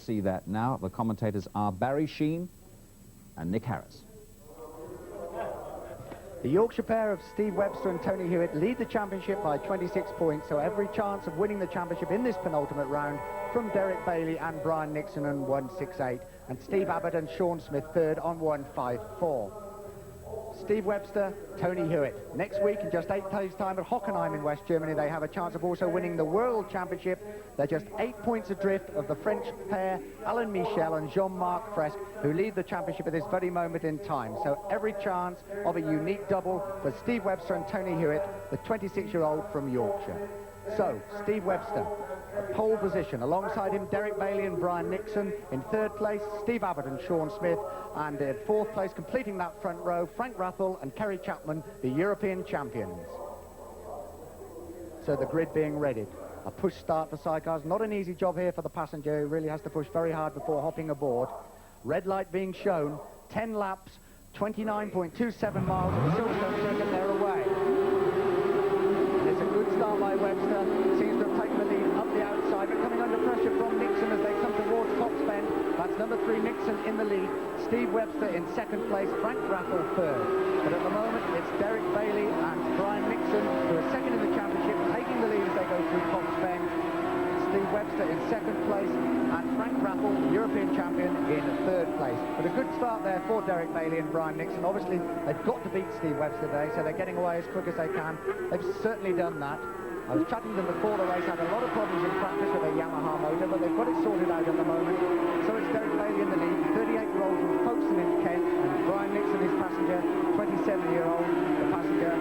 see that now. The commentators are Barry Sheen and Nick Harris. The Yorkshire pair of Steve Webster and Tony Hewitt lead the championship by 26 points, so every chance of winning the championship in this penultimate round from Derek Bailey and Brian Nixon on 168, and Steve Abbott and Sean Smith third on 154. Steve Webster, Tony Hewitt. Next week, in just 8 days' time at Hockenheim in West Germany, they have a chance of also winning the World Championship. They're just 8 points adrift of the French pair, Alain Michel and Jean-Marc Fresque, who lead the championship at this very moment in time. So every chance of a unique double for Steve Webster and Tony Hewitt, the 26-year-old from Yorkshire. So, Steve Webster, pole position. Alongside him, Derek Bailey and Brian Nixon. In third place, Steve Abbott and Sean Smith. And in fourth place, completing that front row, Frank Rathel and Kerry Chapman, the European champions. So the grid being readied. A push start for Sidecars. Not an easy job here for the passenger, who really has to push very hard before hopping aboard. Red light being shown. 10 laps, 29.27 miles of the Silverstone circuit, they're away. It's a good start by Webster. Seems to have taken the lead up the outside, but coming under pressure from Nixon as they come towards Cox Bend. That's number 3, Nixon in the lead. Steve Webster in second place, Frank Rathel third. But at the moment, it's Derek Bailey and Brian Nixon who are second in the championship, taking the lead as they go through Cox Bend. Steve Webster in second place, and Frank Rathel, European champion, in third place. But a good start there for Derek Bailey and Brian Nixon. Obviously, they've got to beat Steve Webster today, so they're getting away as quick as they can. They've certainly done that. I was chatting to them before the race, had a lot of problems in practice with their Yamaha motor, but they've got it sorted out at the moment. So it's Derek Bailey in the lead, 38-year-old from Folkestone in Kent, and Brian Nixon, his passenger, 27-year-old, the passenger,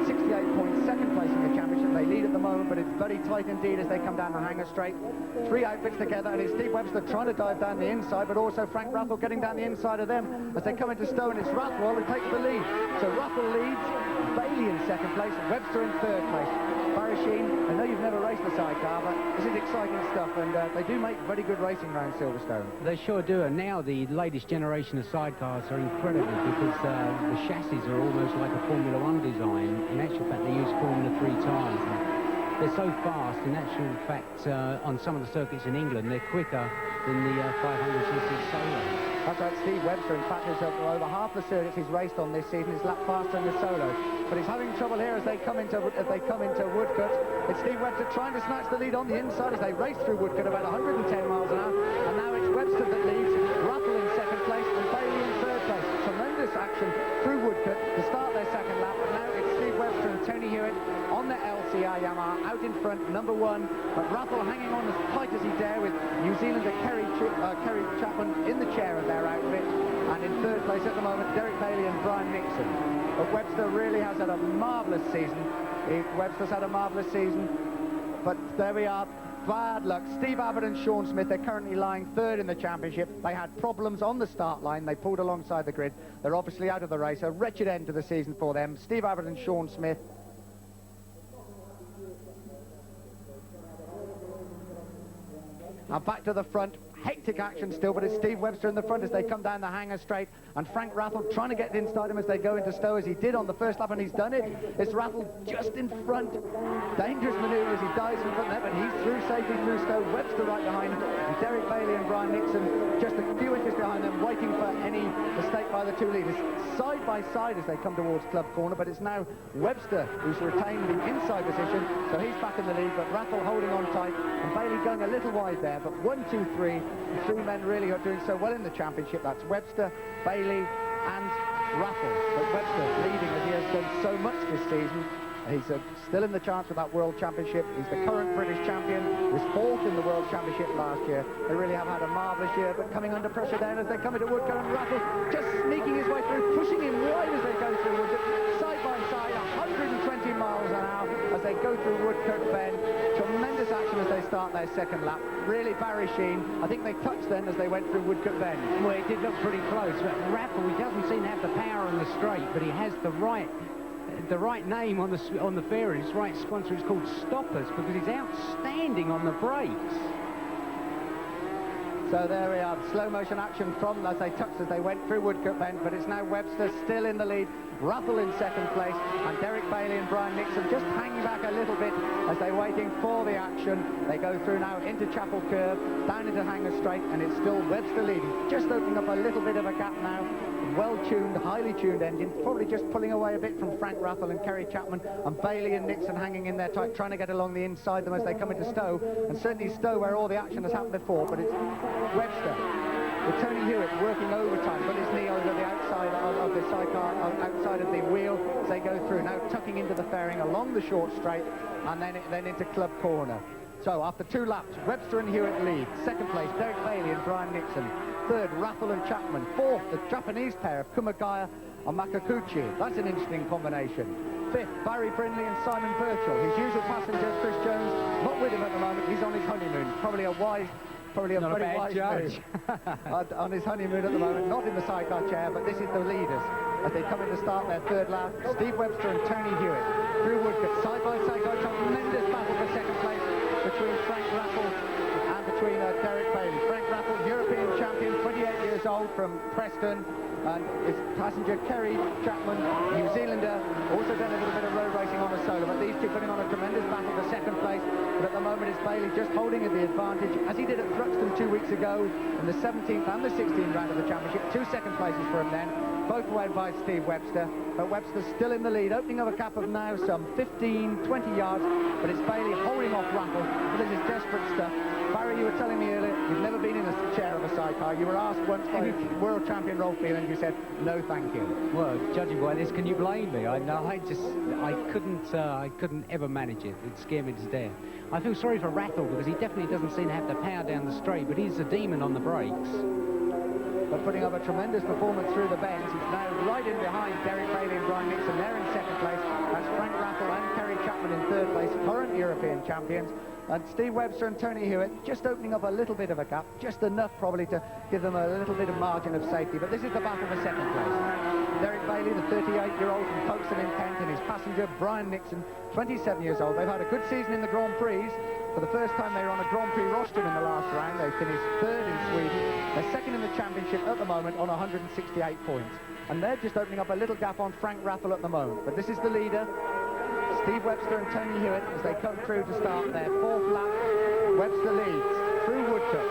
168 points, second place in the championship. They lead at the moment, but it's very tight indeed as they come down the hanger straight. 3 outfits together, and it's Steve Webster trying to dive down the inside, but also Frank Rathel getting down the inside of them as they come into Stowe, and it's Rathel who takes the lead. So Rathel leads, Bailey in second place, Webster in third place. Barry Sheen, I know you've never raced a sidecar, but this is exciting stuff, and they do make very good racing around Silverstone. They sure do, and now the latest generation of sidecars are incredible because the chassis are almost like a Formula 1 design. In actual fact, they use Formula 3 tyres. They're so fast, in actual fact, on some of the circuits in England, they're quicker than the 500cc Solo. That's right, Steve Webster, in fact, is over half the circuits he's raced on this season. He's lapped faster in the Solo. But he's having trouble here as they come into Woodcut. It's Steve Webster trying to snatch the lead on the inside as they race through Woodcut about 110 miles an hour. And now it's Webster that leads, Rathel in second place and Bailey in third place. Tremendous action through Woodcut to start their second lap. But now it's Steve Webster and Tony Hewitt on the LCR Yamaha out in front, number 1. But Rathel hanging on as tight as he dare with New Zealander Kerry Chapman in the chair of their outfit. And in third place at the moment, Derek Bailey and Brian Nixon. But Webster really has had a marvellous season. Webster's had a marvellous season. But there we are. Bad luck. Steve Abbott and Sean Smith, they're currently lying third in the championship. They had problems on the start line. They pulled alongside the grid. They're obviously out of the race. A wretched end to the season for them. Steve Abbott and Sean Smith. Now back to the front. Hectic action still, but it's Steve Webster in the front as they come down the hanger straight, and Frank Rathel trying to get inside him as they go into Stowe, as he did on the first lap, and he's done it. It's Rathel just in front. Dangerous manoeuvre as he dives in front of them, but he's through safely through Stowe. Webster right behind him, and Derek Bailey and Brian Nixon just a few inches behind them, waiting for any mistake by the 2 leaders. Side by side as they come towards Club Corner, but it's now Webster who's retained the inside position, so he's back in the lead, but Rathel holding on tight, and Bailey going a little wide there, but 1, 2, 3. The 3 men really are doing so well in the championship. That's Webster, Bailey and Rathel. But Webster leading as he has done so much this season. He's still in the chance for that World Championship. He's the current British champion. He was 4th in the World Championship last year. They really have had a marvellous year, but coming under pressure then as they come into Woodcut, and Rathel just sneaking his way through, pushing him wide as they go through Woodcut. Side by side, 120 miles an hour as they go through Woodcut Bend. Tremendous action as they start their second lap. Really, Barry Sheen, I think they touched then as they went through Woodcut Bend. Well, it did look pretty close. Rathel, he doesn't seem to have the power on the straight, but he has the right name on the fairing. His right sponsor is called Stoppers, because he's outstanding on the brakes. So there we are, slow motion action from as they touched as they went through Woodcote Bend, but it's now Webster still in the lead, Russell in second place, and Derek Bailey and Brian Nixon just hanging back a little bit as they're waiting for the action. They go through now into Chapel Curve, down into Hanger Straight, and it's still Webster leading, just opening up a little bit of a gap now. Well-tuned, highly tuned engine, probably just pulling away a bit from Frank Raffle and Kerry Chapman, and Bailey and Nixon hanging in there tight, trying to get along the inside them as they come into Stowe, and certainly Stowe where all the action has happened before, but it's Webster with Tony Hewitt working overtime, got his knee over the outside of the sidecar, outside of the wheel as they go through, now tucking into the fairing along the short straight, and then into Club Corner. So after 2 laps, Webster and Hewitt lead. Second place, Derek Bailey and Brian Nixon. Third, Raffle and Chapman. Fourth, the Japanese pair of Kumagaya and Makakuchi. That's an interesting combination. Fifth, Barry Brindley and Simon Birchall. His usual passenger, Chris Jones, not with him at the moment. He's on his honeymoon. Probably a very wise judge on his honeymoon at the moment. Not in the sidecar chair, but this is the leaders as they come in to start their third lap. Steve Webster and Tony Hewitt through Woodcote, side by side. Tremendous battle for second place between Frank Raffle and between Derek Bailey. Frank Raffle, European champion, 28 years old, from Preston, and his passenger Kerry Chapman, New Zealander, also done a little bit of road racing on a solo, but these two putting on a tremendous battle for second place. But at the moment it's Bailey just holding the advantage, as he did at Thruxton 2 weeks ago in the 17th and the 16th round of the championship. 2 second places for him then, both won by Steve Webster, but Webster's still in the lead, opening up a gap of now some 15, 20 yards, but it's Bailey holding off Raffle. This is desperate stuff. Barry, you were telling me earlier, you've never been in a chair of a sidecar. You were asked once by world champion Rolf Phelan, you said, no thank you. Well, judging by this, can you blame me? I couldn't ever manage it. It scared me to death. I feel sorry for Raffle because he definitely doesn't seem to have the power down the straight, but he's a demon on the brakes. But putting up a tremendous performance through the bends. He's now right in behind Derek Bailey and Brian Nixon. They're in second place. That's Frank Raffle and Kerry Chapman in third place, current European champions. And Steve Webster and Tony Hewitt just opening up a little bit of a gap, just enough probably to give them a little bit of margin of safety. But this is the battle for second place. Derek Bailey, the 38-year-old from Folkestone in Kent, and his passenger Brian Nixon, 27 years old. They've had a good season in the Grand Prix. For the first time they were on a Grand Prix rostrum in the last round. They finished third in Sweden. They're second in the championship at the moment on 168 points. And they're just opening up a little gap on Frank Raffle at the moment. But this is the leader, Steve Webster and Tony Hewitt, as they come through to start their fourth lap. Webster leads through Woodcote,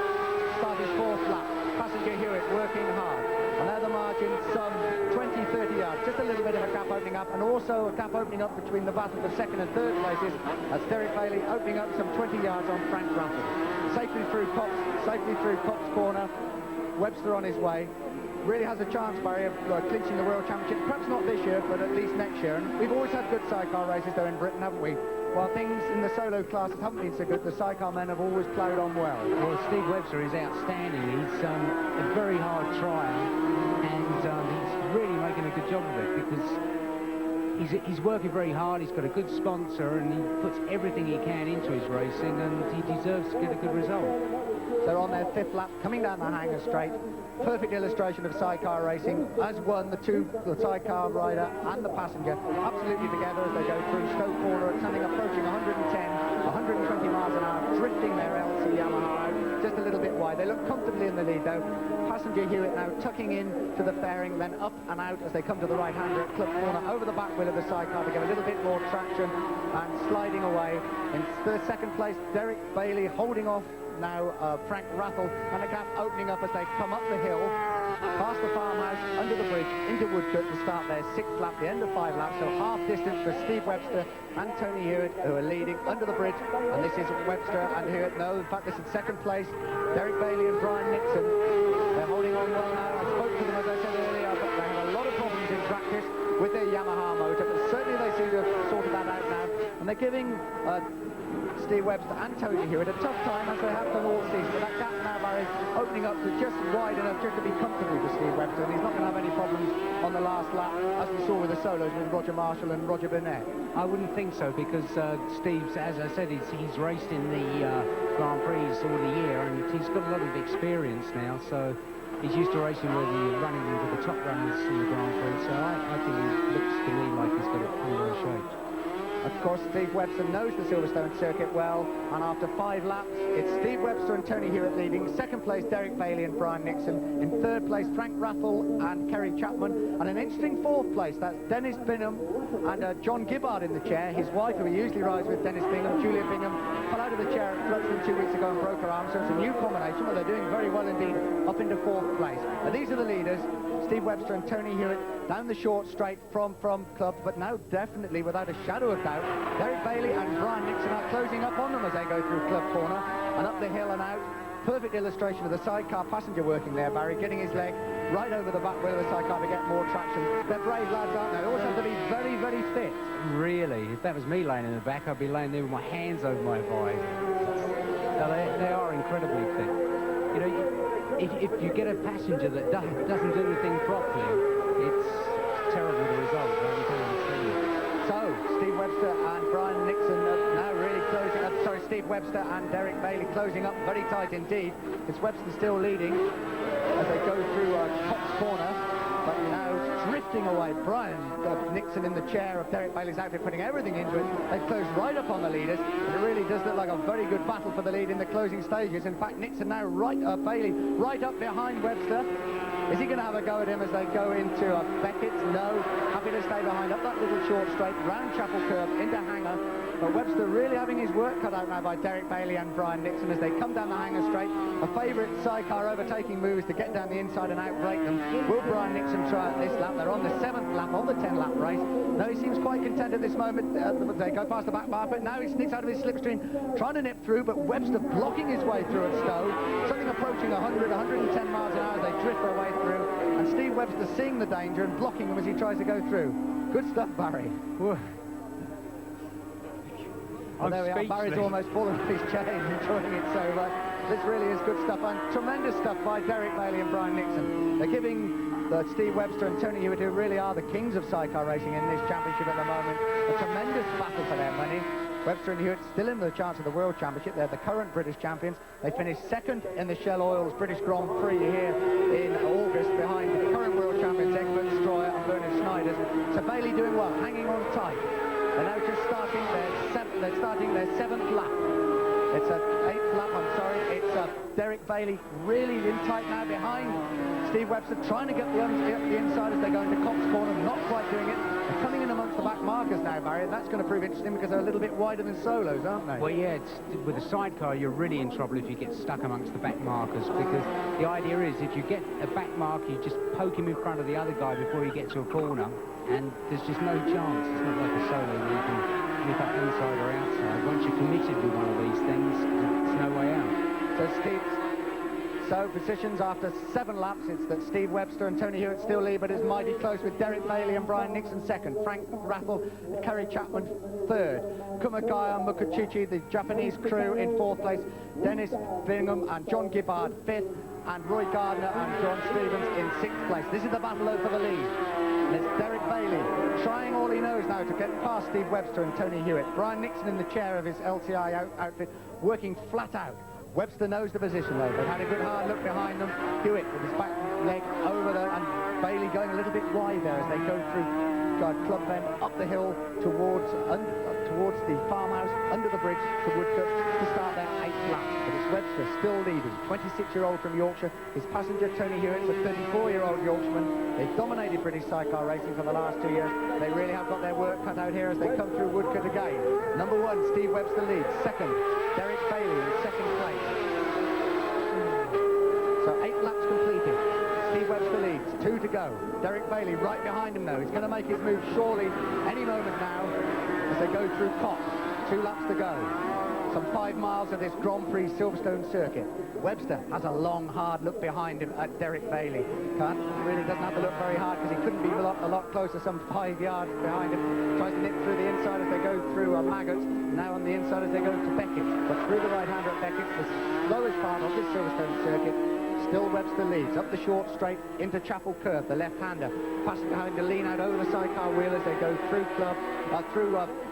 started fourth lap. Passenger Hewitt working hard. And now the margin some 20, 30 yards. Just a little bit of a gap opening up, and also a gap opening up between the battle for second and third places, as Derek Bailey opening up some 20 yards on Frank Raffle. Safely through Cops Corner. Webster on his way. Really has a chance, Barry, of clinching the World Championship. Perhaps not this year, but at least next year. And we've always had good sidecar races though in Britain, haven't we? While things in the solo classes haven't been so good, the sidecar men have always ploughed on well. Well, Steve Webster is outstanding. He's a very hard trial, and he's really making a good job of it because he's working very hard. He's got a good sponsor, and he puts everything he can into his racing, and he deserves to get a good result. They're on their fifth lap, coming down the Hanger Straight. Perfect illustration of sidecar racing, as one, the sidecar rider and the passenger, absolutely together as they go through Stoke Corner at something approaching 110, 120 miles an hour, drifting their LC Yamaha out, just a little bit wide. They look comfortably in the lead though. Passenger Hewitt now tucking in to the fairing, then up and out as they come to the right-hander at Club Corner, over the back wheel of the sidecar to get a little bit more traction, and sliding away. In the second place, Derek Bailey holding off now Frank Raffle, and a gap opening up as they come up the hill, past the farmhouse, under the bridge, into Woodcote to start their sixth lap, the end of 5 laps, so half distance for Steve Webster and Tony Hewitt, who are leading under the bridge. And this is Webster and Hewitt. No, in fact, this is second place, Derek Bailey and Brian Nixon. They're holding on well now. I spoke to them, as I said earlier, but they have a lot of problems in practice with their Yamaha motor, but certainly they seem to have sorted that out now, and they're giving Steve Webster and Tony Hewitt a tough time, as they have done all season. But that gap now, Barry, opening up to just wide enough just to be comfortable for Steve Webster, and he's not going to have any problems on the last lap, as we saw with the solos with Roger Marshall and Roger Burnett. I wouldn't think so, because Steve's, as I said, he's raced in the Grand Prix all the year, and he's got a lot of experience now, so he's used to racing with the running into the top runners in the Grand Prix, so I think he looks to me like he's got it in well shape. Of course, Steve Webster knows the Silverstone circuit well, and after 5 laps, it's Steve Webster and Tony Hewitt leading. Second place, Derek Bailey and Brian Nixon. In third place, Frank Raffle and Kerry Chapman. And an interesting fourth place, that's Dennis Bingham and John Gibbard in the chair. His wife, who he usually rides with, Dennis Bingham, Julia Bingham, fell out of the chair at Flushing 2 weeks ago and broke her arm, so it's a new combination, but they're doing very well indeed, up into 4th place. And these are the leaders, Steve Webster and Tony Hewitt, down the short straight from club, but now definitely, without a shadow of doubt, Derek Bailey and Brian Nixon are closing up on them as they go through club corner and up the hill and out. Perfect illustration of the sidecar passenger working there, Barry, getting his leg right over the back wheel of the sidecar to get more traction. They're brave lads, aren't they? They also have to be very, very fit. Really, if that was me laying in the back, I'd be laying there with my hands over my visor. So they are incredibly fit. You know, if you get a passenger that doesn't do anything properly, it's terrible the result. So, Steve Webster and Brian Nixon are now really closing up. Sorry, Steve Webster and Derek Bailey closing up very tight indeed. It's Webster still leading as they go through Cox Corner, but now drifting away. Brian Nixon in the chair of Derek Bailey's outfit, putting everything into it. They've closed right up on the leaders, and it really does look like a very good battle for the lead in the closing stages. In fact, Nixon now Bailey right up behind Webster. Is he going to have a go at him as they go into Beckett's? No. Happy to stay behind up that little short straight, round Chapel Curve into Hanger. But Webster really having his work cut out now by Derek Bailey and Brian Nixon as they come down the Hanger straight. A favourite sidecar overtaking move is to get down the inside and outbrake them. Will Brian Nixon try at this lap? They're on the 7th lap on the 10-lap race. No, he seems quite content at this moment. They go past the back bar, but now he sneaks out of his slipstream, trying to nip through, but Webster blocking his way through at Stowe. Something approaching 100, 110 miles an hour as they drift their way through. And Steve Webster seeing the danger and blocking him as he tries to go through. Good stuff, Barry. Oh, there we are. Barry's almost fallen off his chair, enjoying it. So this really is good stuff, and tremendous stuff by Derek Bailey and Brian Nixon. They're giving Steve Webster and Tony Hewitt, who really are the kings of sidecar racing in this championship at the moment, a tremendous battle for their money. Webster and Hewitt still in the chance of the World Championship. They're the current British champions. They finished 2nd in the Shell Oil's British Grand Prix here in August behind the current World Champions Egbert Stroyer and Bernard Schneiders. So Bailey doing well, hanging on tight. They're now just starting their 7th lap. It's a 8th lap, I'm sorry. It's Derek Bailey really in tight now behind Steve Webster, trying to get the inside as they go into Cox Corner, not quite doing it. They're coming in amongst the back markers now, Barry, and that's going to prove interesting because they're a little bit wider than solos, aren't they? Well, yeah, with a sidecar, you're really in trouble if you get stuck amongst the back markers, because the idea is if you get a back marker, you just poke him in front of the other guy before you get to a corner, and there's just no chance. It's not like a solo where you can nip up inside or outside. Once you're committed with one of these things, it's no way out. So positions after 7 laps, it's that Steve Webster and Tony Hewitt still lead, but it's mighty close with Derek Bailey and Brian Nixon 2nd, Frank Raffle, Kerry Chapman 3rd, Kumagaya Mukachichi, the Japanese crew, in 4th place, Dennis Bingham and John Gibbard 5th, and Roy Gardner and John Stevens in 6th place. This is the battle for the lead. And it's Derek Bailey trying all he knows now to get past Steve Webster and Tony Hewitt. Brian Nixon in the chair of his LTI outfit, working flat out. Webster knows the position though. They've had a good hard look behind them. Hewitt with his back leg over there, and Bailey going a little bit wide there as they go through Club Bend, up the hill towards the farmhouse, under the bridge to Woodcote to start their 8th lap. But it's Webster still leading, 26-year-old from Yorkshire. His passenger, Tony Hewitt's a 34-year-old Yorkshireman. They've dominated British sidecar racing for the last 2 years. They really have got their work cut out here as they come through Woodcote again. Number 1, Steve Webster leads. 2nd, Derek Bailey in 2nd place. So 8 laps completed. Steve Webster leads, 2 to go. Derek Bailey right behind him now. He's going to make his move surely any moment now as they go through Cox. 2 laps to go. Some 5 miles of this Grand Prix Silverstone circuit. Webster has a long, hard look behind him at Derek Bailey. Really doesn't have to look very hard because he couldn't be a lot closer, some 5 yards behind him. Tries to nip through the inside as they go through Maggots. Now on the inside as they go to Beckett. But through the right-hander at Beckett, the slowest part of this Silverstone circuit. Still Webster leads up the short straight into Chapel Curve, the left-hander. Passing having to lean out over the sidecar wheel as they go through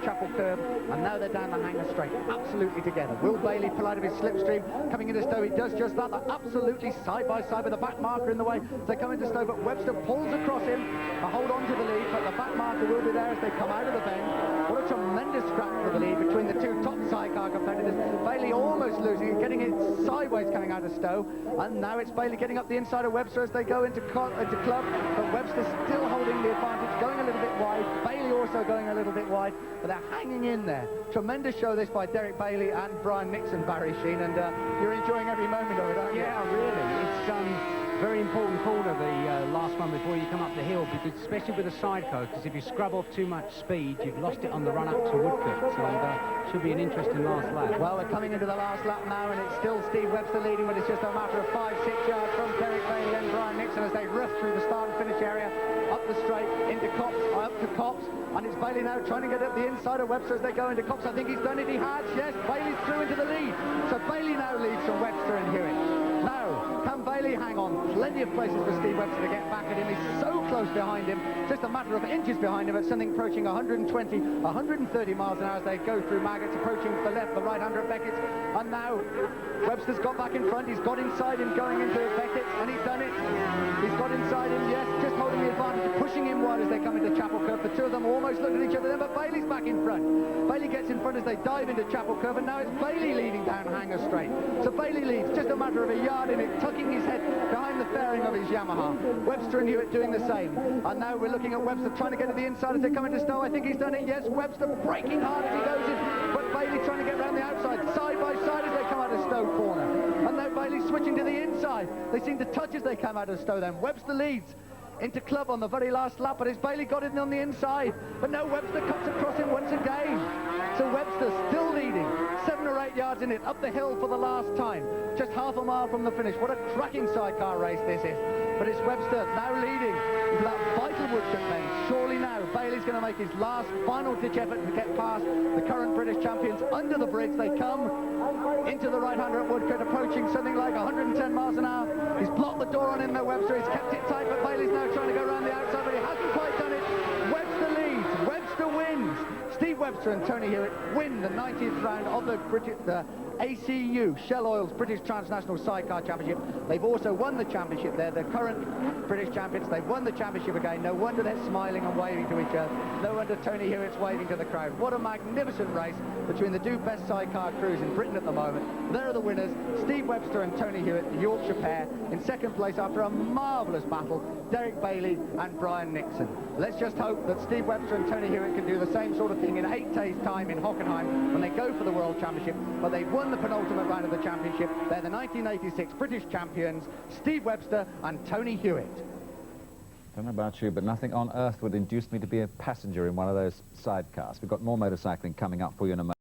Chapel Curve, and now they're down the hanger straight, absolutely together. Will Bailey pull out of his slipstream, coming into Stowe? He does just that. They're absolutely side by side with the back marker in the way. They come into Stowe, but Webster pulls across him to hold on to the lead, but the back marker will be there as they come out of the bend. What a tremendous scrap for the lead between the two top sidecar competitors. Bailey almost losing it, getting it sideways coming out of Stowe, and now it's Bailey getting up the inside of Webster as they go into club, but Webster still holding the advantage, going a little bit wide. Bailey also going a little bit wide, but they're hanging in there. Tremendous show this by Derek Bailey and Brian Nixon, Barry Sheen, and you're enjoying every moment of it, aren't you? Yeah, really. It's very important corner, the last one before you come up the hill, because especially with a sidecar, because if you scrub off too much speed, you've lost it on the run up to Woodcote. So should be an interesting last lap. Well, we're coming into the last lap now, and it's still Steve Webster leading, but it's just a matter of 5-6 yards from Derek Bailey and Brian Nixon as they rush through the start and finish area, up the straight, into Copse, up to Copse, and it's Bailey now trying to get up the inside of Webster as they go into Copse. I think he's done it, he has, yes, Bailey's through into the lead. So Bailey now leads from Webster and Hewitt. Now, can Bailey hang on? Plenty of places for Steve Webster to get back at him. He's so close behind him, just a matter of inches behind him at something approaching 120, 130 miles an hour as they go through Maggots, approaching the left, the right-hander at Beckett's. And now Webster's got back in front. He's got inside him going into Beckett's, and he's done it. He's got inside him, yes, just holding the advantage, pushing him wide as they come into Chapel Curve. The two of them almost look at each other then, but Bailey's back in front. Bailey gets in front as they dive into Chapel Curve, and now it's Bailey leading down Hanger Straight. So Bailey leads, just a matter of a yard in it, tucking his head behind the fairing of his Yamaha. Webster and Hewitt doing the same. And now we're looking at Webster trying to get to the inside as they come into Stowe. I think he's done it, yes. Webster braking hard as he goes in, but Bailey trying to get around the outside, side by side as they come out of Stowe corner. And now Bailey's switching to the inside. They seem to touch as they come out of Stowe then. Webster leads into club on the very last lap, but as Bailey got it on the inside. But now Webster cuts across him once again. So Webster still leading, 7 or 8 yards in it, up the hill for the last time. Just half a mile from the finish. What a cracking sidecar race this is. But it's Webster now leading into that vital Woodcote bend. Surely now Bailey's going to make his last final-ditch effort to get past the current British champions. Under the bridge they come into the right-hander at Woodcote, approaching something like 110 miles an hour. He's blocked the door on him there, Webster. He's kept it tight, but Bailey's now trying to go around the outside, but he hasn't quite done it. Webster leads. Webster wins. Steve Webster and Tony Hewitt win the 90th round of the ACU, Shell Oil's British Transnational Sidecar Championship. They've also won the championship. They're the current British champions. They've won the championship again. No wonder they're smiling and waving to each other. No wonder Tony Hewitt's waving to the crowd. What a magnificent race between the two best sidecar crews in Britain at the moment. There are the winners, Steve Webster and Tony Hewitt, the Yorkshire pair. In second place after a marvellous battle, Derek Bailey and Brian Nixon. Let's just hope that Steve Webster and Tony Hewitt can do the same sort of thing in 8 days' time in Hockenheim when they go for the World Championship. But they've won the penultimate round of the championship. They're the 1986 British champions, Steve Webster and Tony Hewitt. I don't know about you, but nothing on earth would induce me to be a passenger in one of those sidecars. We've got more motorcycling coming up for you in a moment.